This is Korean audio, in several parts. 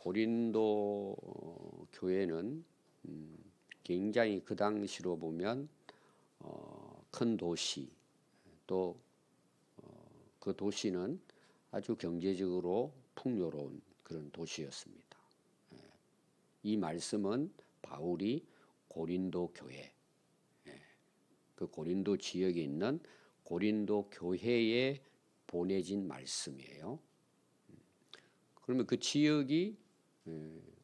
고린도 교회는 굉장히 그 당시로 보면 큰 도시, 또 그 도시는 아주 경제적으로 풍요로운 그런 도시였습니다. 이 말씀은 바울이 고린도 교회, 그 고린도 지역에 있는 고린도 교회에 보내진 말씀이에요. 그러면 그 지역이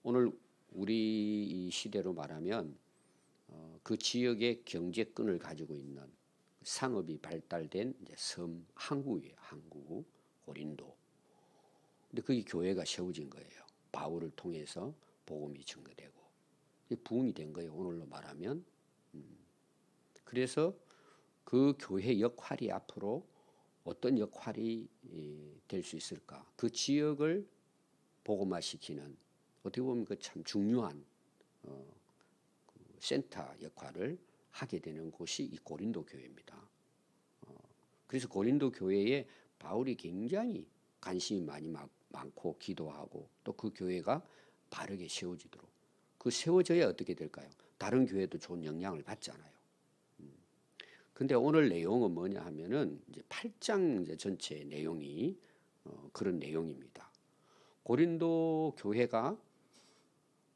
오늘 우리 이 시대로 말하면 그 지역의 경제권을 가지고 있는 상업이 발달된 이제 섬 항구예요. 항구 고린도. 근데 거기 교회가 세워진 거예요. 바울을 통해서 복음이 증거되고 부흥이 된 거예요. 오늘로 말하면. 그래서 그 교회 역할이 앞으로 어떤 역할이 될 수 있을까? 그 지역을 복음화시키는 어떻게 보면 그 참 중요한 그 센터 역할을 하게 되는 곳이 이 고린도 교회입니다. 그래서 고린도 교회에 바울이 굉장히 관심이 많고 기도하고 또 그 교회가 바르게 세워지도록 그 세워져야 어떻게 될까요? 다른 교회도 좋은 영향을 받잖아요. 근데 오늘 내용은 뭐냐 하면은 이제 8장 이제 전체 내용이 그런 내용입니다. 고린도 교회가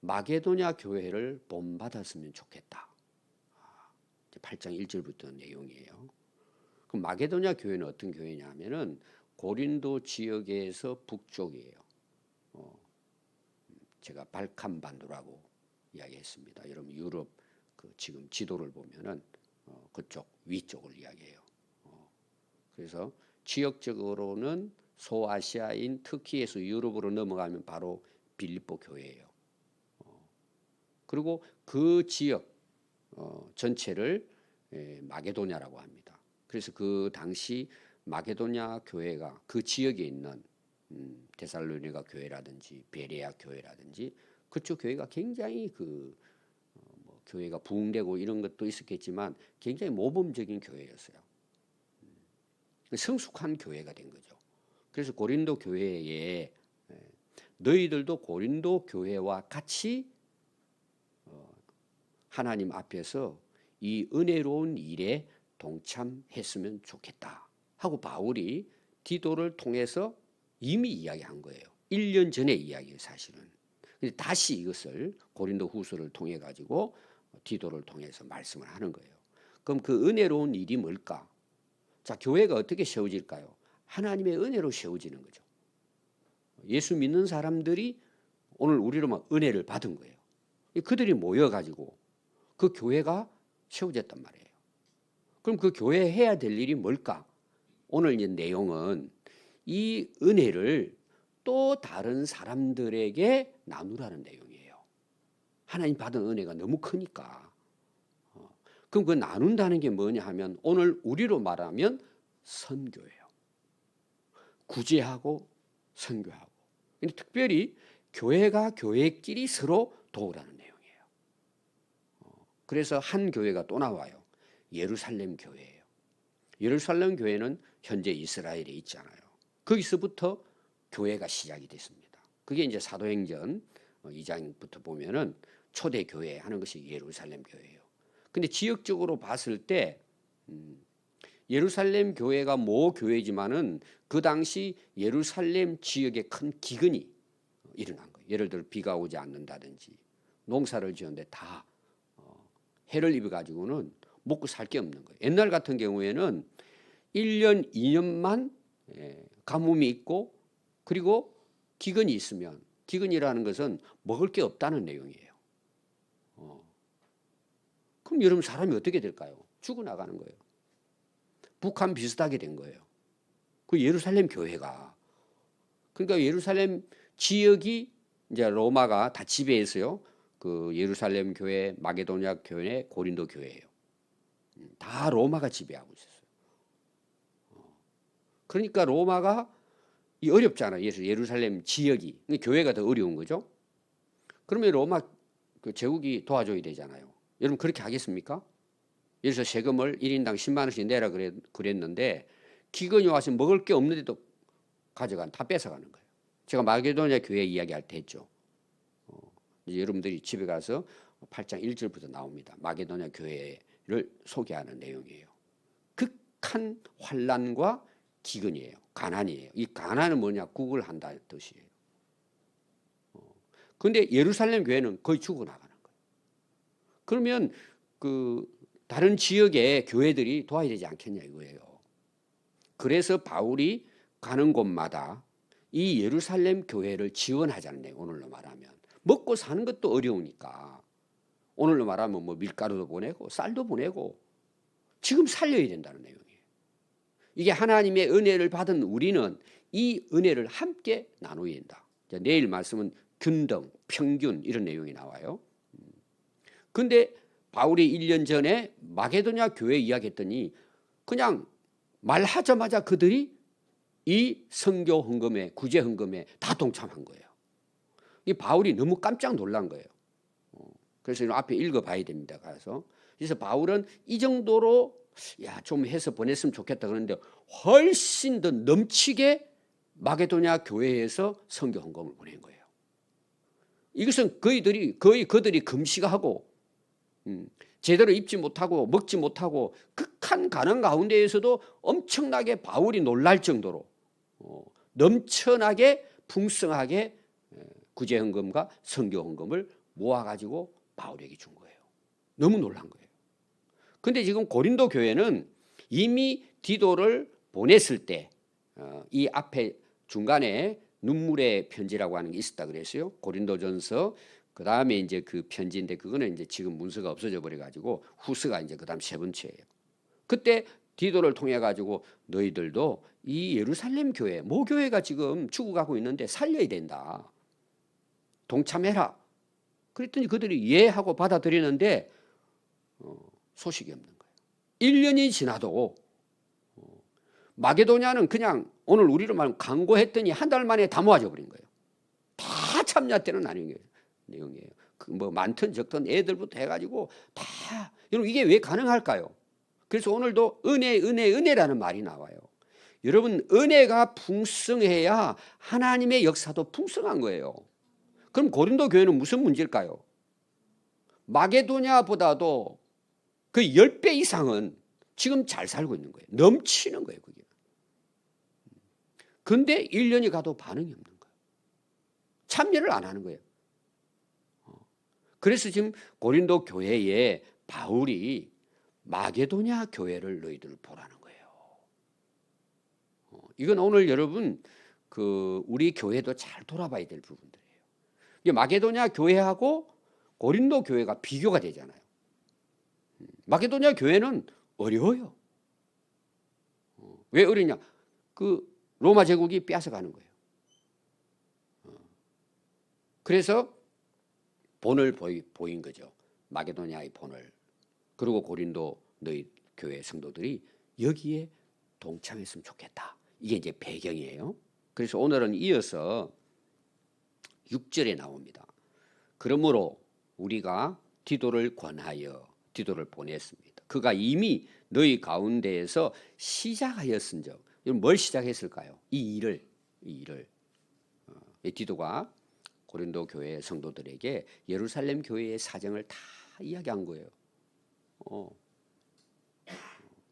마게도냐 교회를 본받았으면 좋겠다. 8장 1절부터 내용이에요. 그럼 마게도냐 교회는 어떤 교회냐 하면은 고린도 지역에서 북쪽이에요. 제가 발칸 반도라고 이야기했습니다. 여러분 유럽 그 지금 지도를 보면은 그쪽 위쪽을 이야기해요. 그래서 지역적으로는 소아시아인 터키에서 유럽으로 넘어가면 바로 빌립보 교회예요. 그리고 그 지역 전체를 마게도냐라고 합니다. 그래서 그 당시 마게도냐 교회가 그 지역에 있는 데살로니가 교회라든지 베레아 교회라든지 그쪽 교회가 굉장히 교회가 부흥되고 이런 것도 있었겠지만 굉장히 모범적인 교회였어요. 성숙한 교회가 된 거죠. 그래서 고린도 교회에 너희들도 고린도 교회와 같이 하나님 앞에서 이 은혜로운 일에 동참했으면 좋겠다 하고 바울이 디도를 통해서 이미 이야기한 거예요. 1년 전에 이야기예요, 사실은. 근데 다시 이것을 고린도 후서를 통해 가지고 디도를 통해서 말씀을 하는 거예요. 그럼 그 은혜로운 일이 뭘까? 자, 교회가 어떻게 세워질까요? 하나님의 은혜로 세워지는 거죠. 예수 믿는 사람들이 오늘 우리로만 은혜를 받은 거예요. 그들이 모여가지고 그 교회가 세워졌단 말이에요. 그럼 그 교회에 해야 될 일이 뭘까? 오늘 이제 내용은 이 은혜를 또 다른 사람들에게 나누라는 내용이에요. 하나님 받은 은혜가 너무 크니까. 그럼 그 나눈다는 게 뭐냐 하면 오늘 우리로 말하면 선교예요. 구제하고 선교하고. 근데 특별히 교회가 교회끼리 서로 도우라는 내용이에요. 그래서 한 교회가 또 나와요. 예루살렘 교회예요. 예루살렘 교회는 현재 이스라엘에 있잖아요. 거기서부터 교회가 시작이 됐습니다. 그게 이제 사도행전 2장부터 보면은 초대 교회 하는 것이 예루살렘 교회예요. 근데 지역적으로 봤을 때 예루살렘 교회가 모 교회지만은 그 당시 예루살렘 지역에 큰 기근이 일어난 거예요. 예를 들어 비가 오지 않는다든지 농사를 지었는데 다 해를 입어가지고는 먹고 살 게 없는 거예요. 옛날 같은 경우에는 1년, 2년만 가뭄이 있고 그리고 기근이 있으면 기근이라는 것은 먹을 게 없다는 내용이에요. 그럼 여러분 사람이 어떻게 될까요? 죽어나가는 거예요. 북한 비슷하게 된 거예요. 그 예루살렘 교회가. 그러니까 예루살렘 지역이 이제 로마가 다 지배해서요. 그 예루살렘 교회, 마게도냐 교회, 고린도 교회예요. 다 로마가 지배하고 있었어요. 그러니까 로마가 어렵잖아요. 예루살렘 지역이. 교회가 더 어려운 거죠. 그러면 로마 그 제국이 도와줘야 되잖아요. 여러분 그렇게 하겠습니까? 예를 들어서 세금을 1인당 10만 원씩 내라 그랬는데 기근이 와서 먹을 게 없는데도 다 뺏어가는 거예요. 제가 마게도냐 교회 이야기할 때 했죠. 여러분들이 집에 가서 8장 1절부터 나옵니다. 마게도냐 교회를 소개하는 내용이에요. 극한 환난과 기근이에요. 가난이에요. 이 가난은 뭐냐? 국을 한다는 뜻이에요. 그런데 예루살렘 교회는 거의 죽어나가는 거예요. 그러면 그 다른 지역의 교회들이 도와야 되지 않겠냐 이거예요. 그래서 바울이 가는 곳마다 이 예루살렘 교회를 지원하자는 내용, 오늘로 말하면. 먹고 사는 것도 어려우니까 오늘로 말하면 뭐 밀가루도 보내고 쌀도 보내고 지금 살려야 된다는 내용이에요. 이게 하나님의 은혜를 받은 우리는 이 은혜를 함께 나눠야 된다. 내일 말씀은 균등, 평균 이런 내용이 나와요. 그런데 바울이 1년 전에 마게도냐 교회 이야기했더니 그냥 말하자마자 그들이 이 선교 헌금에, 구제 헌금에 다 동참한 거예요. 이 바울이 너무 깜짝 놀란 거예요. 그래서 앞에 읽어봐야 됩니다. 그래서 바울은 이 정도로 좀 해서 보냈으면 좋겠다 그러는데 훨씬 더 넘치게 마게도냐 교회에서 선교 헌금을 보낸 거예요. 이것은 그들이 금식하고 제대로 입지 못하고 먹지 못하고 극한 가난 가운데에서도 엄청나게 바울이 놀랄 정도로 넘쳐나게 풍성하게 구제 헌금과 선교 헌금을 모아가지고 바울에게 준 거예요. 너무 놀란 거예요. 그런데 지금 고린도 교회는 이미 디도를 보냈을 때 이 앞에 중간에 눈물의 편지라고 하는 게 있었다 그랬어요. 고린도전서 그 다음에 이제 그 편지인데 그거는 이제 지금 문서가 없어져 버려 가지고 후서가 이제 그다음 세 번째예요. 그때 디도를 통해 가지고 너희들도 이 예루살렘 교회 모교회가 지금 죽어가고 있는데 살려야 된다. 동참해라. 그랬더니 그들이 예 하고 받아들이는데 소식이 없는 거예요. 1년이 지나도 마게도냐는 그냥 오늘 우리로 말하면 강고했더니 한 달 만에 다 모아져 버린 거예요. 다 참여 때는 아닌 내용이에요. 뭐 많든 적든 애들부터 해가지고 다. 여러분 이게 왜 가능할까요? 그래서 오늘도 은혜라는 말이 나와요. 여러분 은혜가 풍성해야 하나님의 역사도 풍성한 거예요. 그럼 고린도 교회는 무슨 문제일까요? 마게도냐보다도 그 10배 이상은 지금 잘 살고 있는 거예요. 넘치는 거예요. 그게. 그런데 1년이 가도 반응이 없는 거예요. 참여를 안 하는 거예요. 그래서 지금 고린도 교회에 바울이 마게도냐 교회를 너희들 보라는 거예요. 이건 오늘 여러분 우리 교회도 잘 돌아봐야 될 부분들이에요. 마게도냐 교회하고 고린도 교회가 비교가 되잖아요. 마게도냐 교회는 어려워요. 왜 어려냐? 로마 제국이 빼앗아가는 거예요. 그래서 본을 보인 거죠. 마게도냐의 본을. 그리고 고린도 너희 교회 성도들이 여기에 동참했으면 좋겠다. 이게 이제 배경이에요. 그래서 오늘은 이어서 6절에 나옵니다. 그러므로 우리가 디도를 권하여 디도를 보냈습니다. 그가 이미 너희 가운데에서 시작하였은즉 뭘 시작했을까요? 이 일을 디도가 고린도 교회 성도들에게 예루살렘 교회의 사정을 다 이야기한 거예요.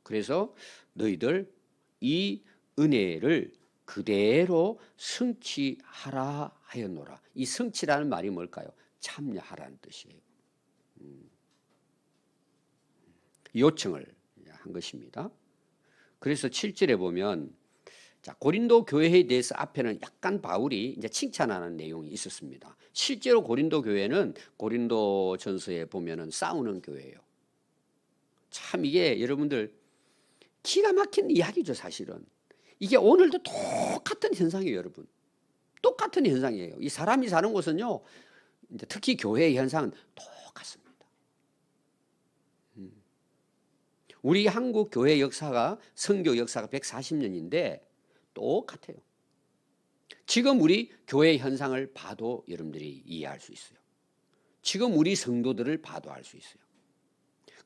그래서 너희들 이 은혜를 그대로 성취하라 하였노라. 이 성취라는 말이 뭘까요? 참여하라는 뜻이에요. 요청을 한 것입니다. 그래서 7절에 보면 고린도 교회에 대해서 앞에는 약간 바울이 이제 칭찬하는 내용이 있었습니다. 실제로 고린도 교회는 고린도전서에 보면은 싸우는 교회예요. 참 이게 여러분들 기가 막힌 이야기죠, 사실은. 이게 오늘도 똑같은 현상이에요, 여러분. 똑같은 현상이에요. 이 사람이 사는 곳은요, 이제 특히 교회의 현상은 똑같습니다. 우리 한국 교회 역사가 선교 역사가 140년인데 똑같아요. 지금 우리 교회 현상을 봐도 여러분들이 이해할 수 있어요. 지금 우리 성도들을 봐도 알 수 있어요.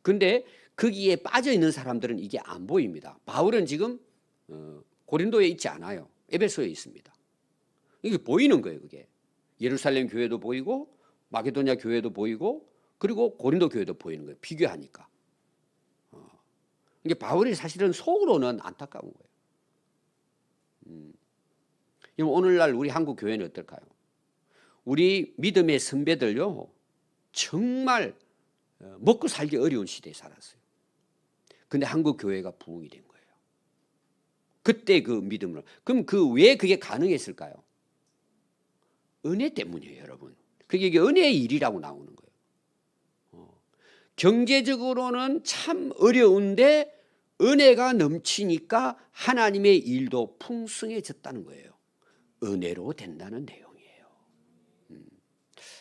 그런데 거기에 빠져 있는 사람들은 이게 안 보입니다. 바울은 지금 고린도에 있지 않아요. 에베소에 있습니다. 이게 보이는 거예요. 그게 예루살렘 교회도 보이고 마게도냐 교회도 보이고 그리고 고린도 교회도 보이는 거예요. 비교하니까. 이게 바울이 사실은 속으로는 안타까운 거예요. 오늘날 우리 한국 교회는 어떨까요? 우리 믿음의 선배들요, 정말 먹고 살기 어려운 시대에 살았어요. 근데 한국 교회가 부흥이 된 거예요. 그때 그 믿음으로. 그럼 왜 그게 가능했을까요? 은혜 때문이에요, 여러분. 그게 은혜의 일이라고 나오는 거예요. 경제적으로는 참 어려운데 은혜가 넘치니까 하나님의 일도 풍성해졌다는 거예요. 은혜로 된다는 내용이에요.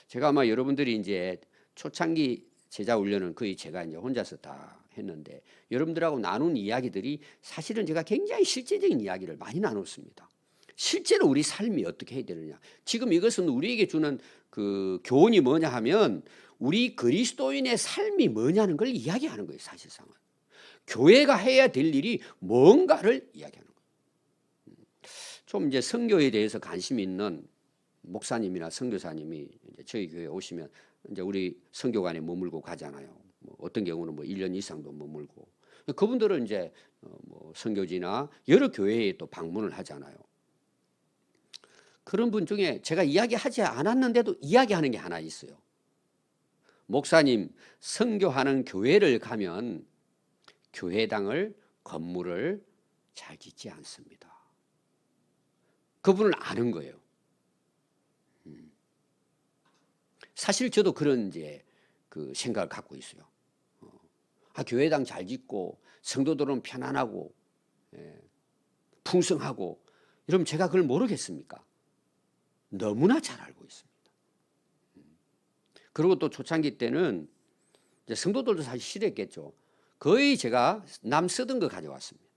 제가 아마 여러분들이 이제 초창기 제자 훈련은 거의 제가 이제 혼자서 다 했는데 여러분들하고 나눈 이야기들이 사실은 제가 굉장히 실제적인 이야기를 많이 나눴습니다. 실제로 우리 삶이 어떻게 해야 되느냐. 지금 이것은 우리에게 주는 그 교훈이 뭐냐 하면 우리 그리스도인의 삶이 뭐냐는 걸 이야기하는 거예요. 사실상은. 교회가 해야 될 일이 뭔가를 이야기하는 거예요. 좀 이제 선교에 대해서 관심 있는 목사님이나 선교사님이 이제 저희 교회에 오시면 이제 우리 선교관에 머물고 가잖아요. 뭐 어떤 경우는 뭐 1년 이상도 머물고. 그분들은 이제 뭐 선교지나 여러 교회에 또 방문을 하잖아요. 그런 분 중에 제가 이야기하지 않았는데도 이야기하는 게 하나 있어요. 목사님, 선교하는 교회를 가면 교회당을 건물을 잘 짓지 않습니다. 그분은 아는 거예요. 사실 저도 그런 이제 그 생각을 갖고 있어요. 교회당 잘 짓고 성도들은 편안하고 풍성하고 이러면 제가 그걸 모르겠습니까? 너무나 잘 알고 있습니다. 그리고 또 초창기 때는 이제 성도들도 사실 싫어했겠죠. 거의 제가 남 쓰던 거 가져왔습니다.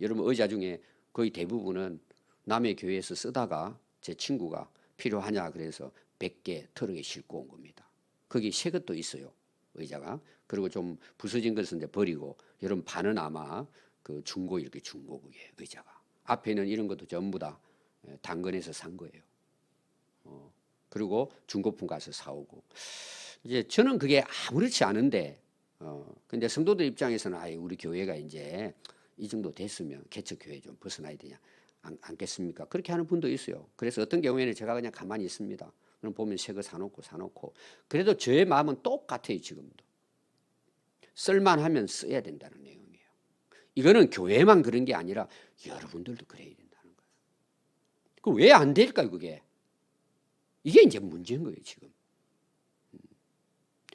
여러분 의자 중에 거의 대부분은 남의 교회에서 쓰다가 제 친구가 필요하냐 그래서 100개 트럭에 싣고 온 겁니다. 거기 새 것도 있어요. 의자가. 그리고 좀 부서진 것은 이제 버리고 여러분 반은 아마 그 중고 이렇게 중고 그게 의자가. 앞에는 이런 것도 전부 다 당근에서 산 거예요. 그리고 중고품 가서 사오고. 이제 저는 그게 아무렇지 않은데 근데 성도들 입장에서는 우리 교회가 이제 이 정도 됐으면 개척 교회 좀 벗어나야 되냐 않겠습니까? 그렇게 하는 분도 있어요. 그래서 어떤 경우에는 제가 그냥 가만히 있습니다. 그럼 보면 새 거 사놓고 그래도 저의 마음은 똑같아요. 지금도 쓸만하면 써야 된다는 내용이에요. 이거는 교회만 그런 게 아니라 여러분들도 그래야 된다는 거예요. 그 왜 안 될까요? 그게 이게 이제 문제인 거예요. 지금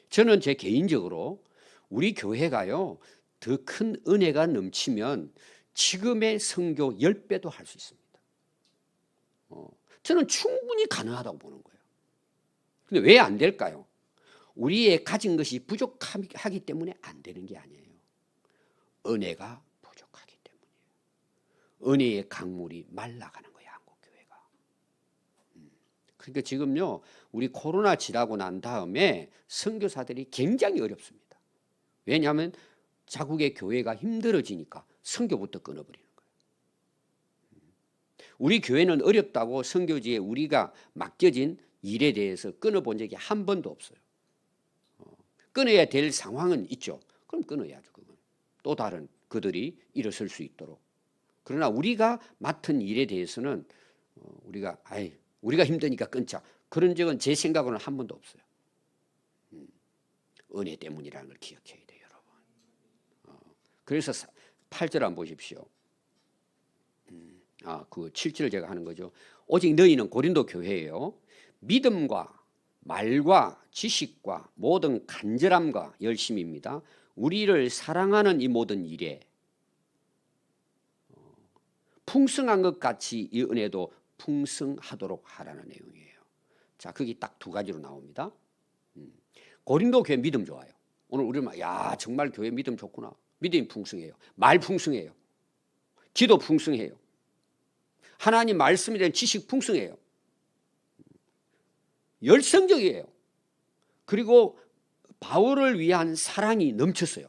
저는 제 개인적으로 우리 교회가요 더 큰 은혜가 넘치면 지금의 선교 10배도 할 수 있습니다. 저는 충분히 가능하다고 보는 거예요. 근데 왜 안 될까요? 우리의 가진 것이 부족하기 때문에 안 되는 게 아니에요. 은혜가 부족하기 때문이에요. 은혜의 강물이 말라가는 거예요. 한국교회가. 그러니까 지금요 우리 코로나 지나고 난 다음에 선교사들이 굉장히 어렵습니다. 왜냐하면 자국의 교회가 힘들어지니까 선교부터 끊어버리는 거예요. 우리 교회는 어렵다고 선교지에 우리가 맡겨진 일에 대해서 끊어본 적이 한 번도 없어요. 끊어야 될 상황은 있죠. 그럼 끊어야죠. 그건 또 다른 그들이 일어설 수 있도록. 그러나 우리가 맡은 일에 대해서는 우리가 힘드니까 끊자. 그런 적은 제 생각으로는 한 번도 없어요. 은혜 때문이라는 걸 기억해야 돼요, 여러분. 그래서 8절 한번 보십시오. 그 7절을 제가 하는 거죠. 오직 너희는 고린도 교회예요. 믿음과 말과 지식과 모든 간절함과 열심입니다. 우리를 사랑하는 이 모든 일에 풍성한 것 같이 이 은혜도 풍성하도록 하라는 내용이에요. 자, 거기 딱 두 가지로 나옵니다. 고린도 교회 믿음 좋아요. 오늘 우리는 정말 교회 믿음 좋구나. 믿음이 풍성해요. 말 풍성해요. 기도 풍성해요. 하나님 말씀에 대한 지식 풍성해요. 열성적이에요. 그리고 바울을 위한 사랑이 넘쳤어요.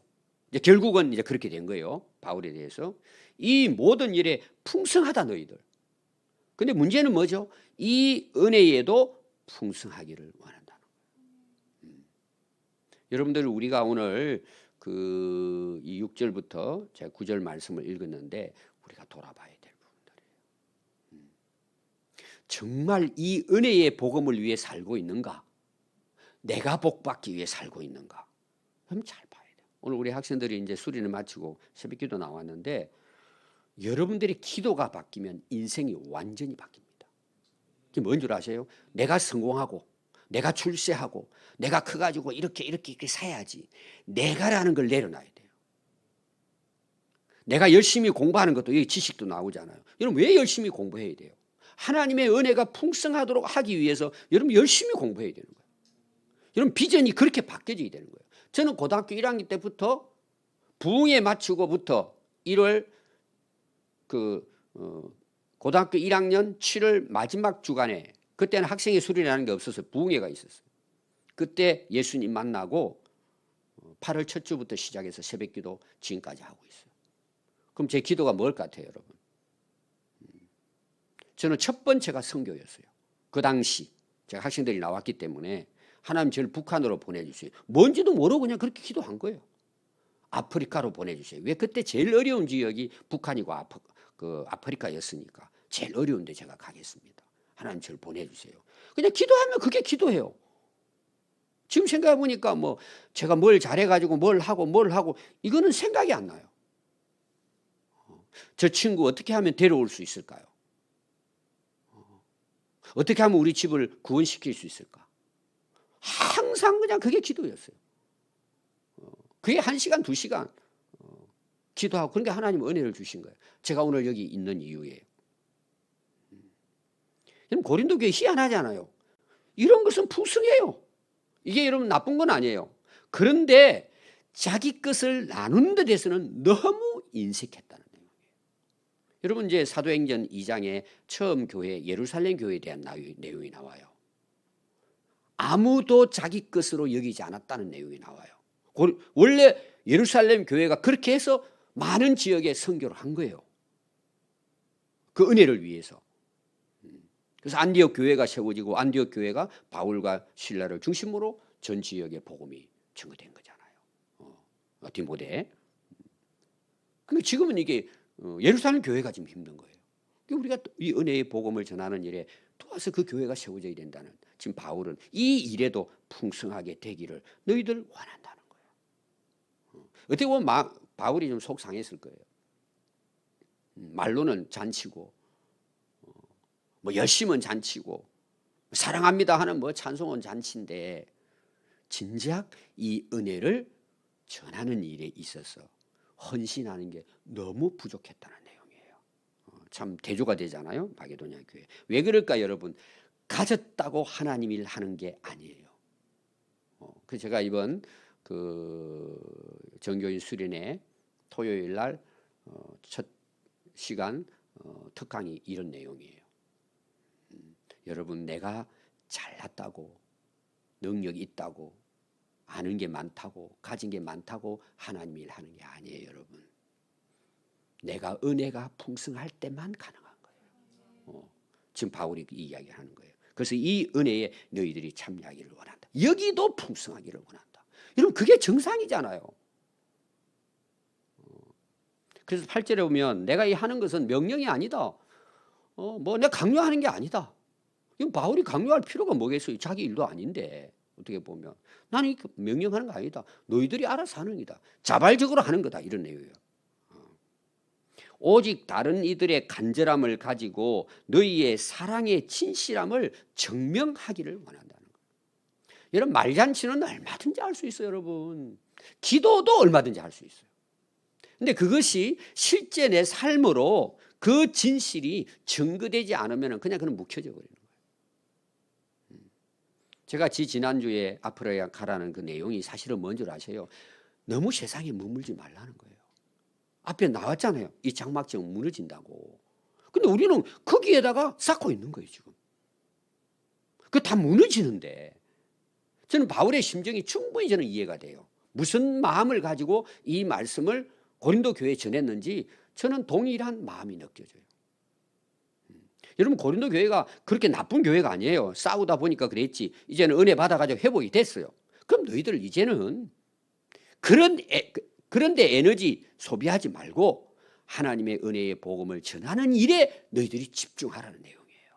이제 결국은 이제 그렇게 된 거예요. 바울에 대해서. 이 모든 일에 풍성하다 너희들. 근데 문제는 뭐죠? 이 은혜에도 풍성하기를 원한다. 여러분들 우리가 오늘 이 6절부터 제가 9절 말씀을 읽었는데 우리가 돌아봐야 될 부분들이에요. 정말 이 은혜의 복음을 위해 살고 있는가? 내가 복받기 위해 살고 있는가? 그럼 잘 봐야 돼요. 오늘 우리 학생들이 이제 수련을 마치고 새벽기도 나왔는데 여러분들의 기도가 바뀌면 인생이 완전히 바뀝니다. 그게 뭔 줄 아세요? 내가 성공하고 내가 출세하고 내가 커가지고 이렇게 사야지. 내가라는 걸 내려놔야 돼요. 내가 열심히 공부하는 것도 여기 지식도 나오잖아요. 여러분 왜 열심히 공부해야 돼요? 하나님의 은혜가 풍성하도록 하기 위해서 여러분 열심히 공부해야 되는 거예요. 여러분 비전이 그렇게 바뀌어져야 되는 거예요. 저는 고등학교 1학년 때부터 부흥에 맞추고부터 1월 고등학교 1학년 7월 마지막 주간에 그때는 학생의 수련이라는 게 없어서 부흥회가 있었어요. 그때 예수님 만나고 8월 첫 주부터 시작해서 새벽기도 지금까지 하고 있어요. 그럼 제 기도가 뭘 같아요, 여러분? 저는 첫 번째가 선교였어요. 그 당시 제가 학생들이 나왔기 때문에 하나님 저를 북한으로 보내주세요. 뭔지도 모르고 그냥 그렇게 기도한 거예요. 아프리카로 보내주세요. 왜? 그때 제일 어려운 지역이 북한이고 아프리카였으니까 제일 어려운데 제가 가겠습니다. 하나님 저를 보내주세요. 그냥 기도하면 그게 기도예요. 지금 생각해 보니까 뭐 제가 뭘 잘해가지고 뭘 하고 이거는 생각이 안 나요. 저 친구 어떻게 하면 데려올 수 있을까요? 어떻게 하면 우리 집을 구원시킬 수 있을까? 항상 그냥 그게 기도였어요. 그게 1시간, 2시간 기도하고 그러니까 하나님 은혜를 주신 거예요. 제가 오늘 여기 있는 이유예요. 여러분 고린도 교회 희한하잖아요. 이런 것은 풍성해요. 이게 여러분 나쁜 건 아니에요. 그런데 자기 것을 나누는 데 대해서는 너무 인색했다는 내용이에요. 여러분 이제 사도행전 2장에 처음 교회 예루살렘 교회에 대한 내용이 나와요. 아무도 자기 것으로 여기지 않았다는 내용이 나와요. 원래 예루살렘 교회가 그렇게 해서 많은 지역에 선교를 한 거예요. 그 은혜를 위해서. 그래서 안디옥 교회가 세워지고 안디옥 교회가 바울과 실라를 중심으로 전 지역에 복음이 증거된 거잖아요. 디모데. 근데 지금은 이게 예루살렘 교회가 지금 힘든 거예요. 우리가 이 은혜의 복음을 전하는 일에 도와서 그 교회가 세워져야 된다는 지금 바울은 이 일에도 풍성하게 되기를 너희들 원한다는 거예요. 어떻게 보면 바울이 좀 속상했을 거예요. 말로는 잔치고 뭐 열심은 잔치고 사랑합니다 하는 뭐 찬송은 잔치인데 진작 이 은혜를 전하는 일에 있어서 헌신하는 게 너무 부족했다는 내용이에요. 참 대조가 되잖아요. 마게도냐 교회. 왜 그럴까 여러분? 가졌다고 하나님 일 하는 게 아니에요. 그래서 제가 이번 정교인 수련회 토요일 날 첫 시간 특강이 이런 내용이에요. 여러분 내가 잘났다고 능력이 있다고 아는 게 많다고 가진 게 많다고 하나님 일 하는 게 아니에요. 여러분 내가 은혜가 풍성할 때만 가능한 거예요. 지금 바울이 이 이야기하는 거예요. 그래서 이 은혜에 너희들이 참여하기를 원한다. 여기도 풍성하기를 원한다. 여러분 그게 정상이잖아요. 그래서 8절에 보면 내가 이 하는 것은 명령이 아니다. 뭐 내가 강요하는 게 아니다. 이건 바울이 강요할 필요가 뭐겠어요? 자기 일도 아닌데 어떻게 보면 나는 명령하는 거 아니다. 너희들이 알아서 하는 거다. 자발적으로 하는 거다. 이런 내용이에요. 오직 다른 이들의 간절함을 가지고 너희의 사랑의 진실함을 증명하기를 원한다는 거예요. 여러분 말잔치는 얼마든지 할 수 있어요. 여러분 기도도 얼마든지 할 수 있어요. 근데 그것이 실제 내 삶으로 그 진실이 증거되지 않으면 그냥 그는 묵혀져 버리는 거예요. 제가 지난주에 앞으로 가라는 그 내용이 사실은 뭔 줄 아세요? 너무 세상에 머물지 말라는 거예요. 앞에 나왔잖아요. 이 장막정 무너진다고. 근데 우리는 거기에다가 쌓고 있는 거예요, 지금. 그 다 무너지는데. 저는 바울의 심정이 충분히 저는 이해가 돼요. 무슨 마음을 가지고 이 말씀을 고린도 교회에 전했는지 저는 동일한 마음이 느껴져요. 여러분 고린도 교회가 그렇게 나쁜 교회가 아니에요. 싸우다 보니까 그랬지. 이제는 은혜 받아가지고 회복이 됐어요. 그럼 너희들 이제는 그런데 에너지 소비하지 말고 하나님의 은혜의 복음을 전하는 일에 너희들이 집중하라는 내용이에요.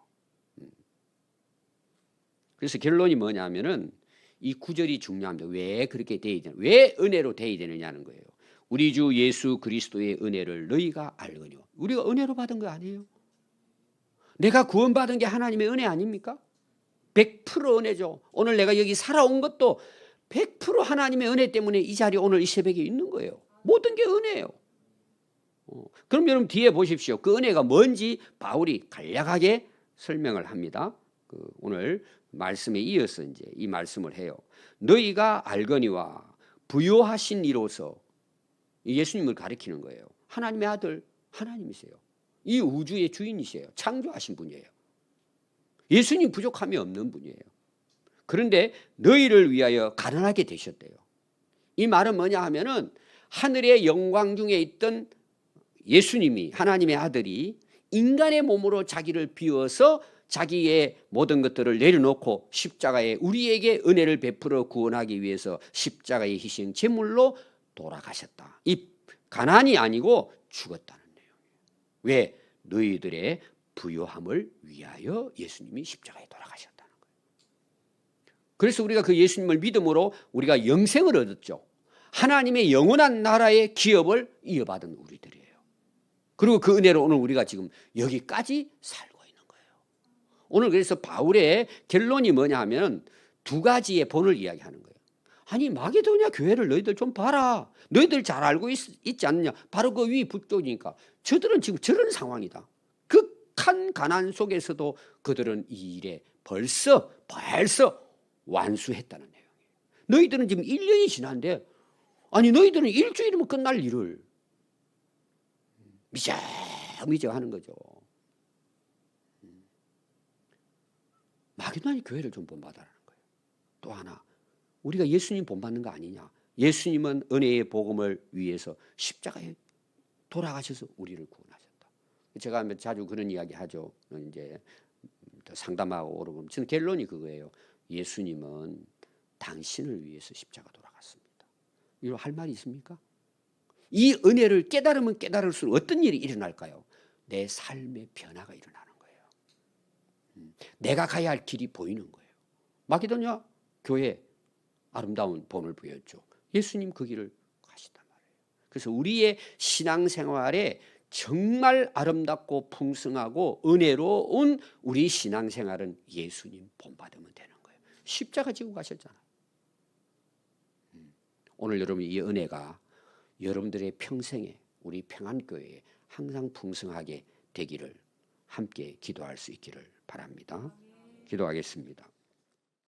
그래서 결론이 뭐냐면은 이 구절이 중요합니다. 왜 그렇게 돼야 되냐? 왜 은혜로 돼야 되느냐는 거예요. 우리 주 예수 그리스도의 은혜를 너희가 알거니와. 우리가 은혜로 받은 거 아니에요? 내가 구원받은 게 하나님의 은혜 아닙니까? 100% 은혜죠. 오늘 내가 여기 살아온 것도 100% 하나님의 은혜 때문에 이 자리에 오늘 이 새벽에 있는 거예요. 모든 게 은혜예요. 그럼 여러분 뒤에 보십시오. 그 은혜가 뭔지 바울이 간략하게 설명을 합니다. 오늘 말씀에 이어서 이제 이 말씀을 해요. 너희가 알거니와 부요하신 이로서 예수님을 가리키는 거예요. 하나님의 아들 하나님이세요. 이 우주의 주인이세요. 창조하신 분이에요. 예수님 부족함이 없는 분이에요. 그런데 너희를 위하여 가난하게 되셨대요. 이 말은 뭐냐 하면은 하늘의 영광 중에 있던 예수님이 하나님의 아들이 인간의 몸으로 자기를 비워서 자기의 모든 것들을 내려놓고 십자가에 우리에게 은혜를 베풀어 구원하기 위해서 십자가의 희생 제물로 돌아가셨다. 이 가난이 아니고 죽었다는 내용이에요. 왜? 너희들의 부요함을 위하여 예수님이 십자가에 돌아가셨다는 거예요. 그래서 우리가 그 예수님을 믿음으로 우리가 영생을 얻었죠. 하나님의 영원한 나라의 기업을 이어받은 우리들이에요. 그리고 그 은혜로 오늘 우리가 지금 여기까지 살고 있는 거예요. 오늘 그래서 바울의 결론이 뭐냐 하면 두 가지의 본을 이야기하는 거예요. 아니 마게도냐 교회를 너희들 좀 봐라. 너희들 잘 알고 있지 않느냐. 바로 그 위 북쪽이니까 저들은 지금 저런 상황이다. 극한 가난 속에서도 그들은 이 일에 벌써 완수했다는 내용이에요. 너희들은 지금 1년이 지났는데 아니 너희들은 일주일이면 끝날 일을 미적미적 하는 거죠. 마게도냐 교회를 좀 본받아라는 거예요. 또 하나 우리가 예수님 본받는 거 아니냐. 예수님은 은혜의 복음을 위해서 십자가에 돌아가셔서 우리를 구원하셨다. 제가 자주 그런 이야기 하죠. 이제 상담하고 오르면 저는 결론이 그거예요. 예수님은 당신을 위해서 십자가 돌아갔습니다. 이거 할 말이 있습니까? 이 은혜를 깨달으면 깨달을수록 어떤 일이 일어날까요? 내 삶의 변화가 일어나는 거예요. 내가 가야 할 길이 보이는 거예요. 마게도냐 교회 아름다운 본을 보였죠. 예수님 그 길을 가시단 말이에요. 그래서 우리의 신앙생활에 정말 아름답고 풍성하고 은혜로운 우리 신앙생활은 예수님 본받으면 되는 거예요. 십자가 지고 가셨잖아요. 오늘 여러분 이 은혜가 여러분들의 평생에 우리 평안교회에 항상 풍성하게 되기를 함께 기도할 수 있기를 바랍니다. 기도하겠습니다.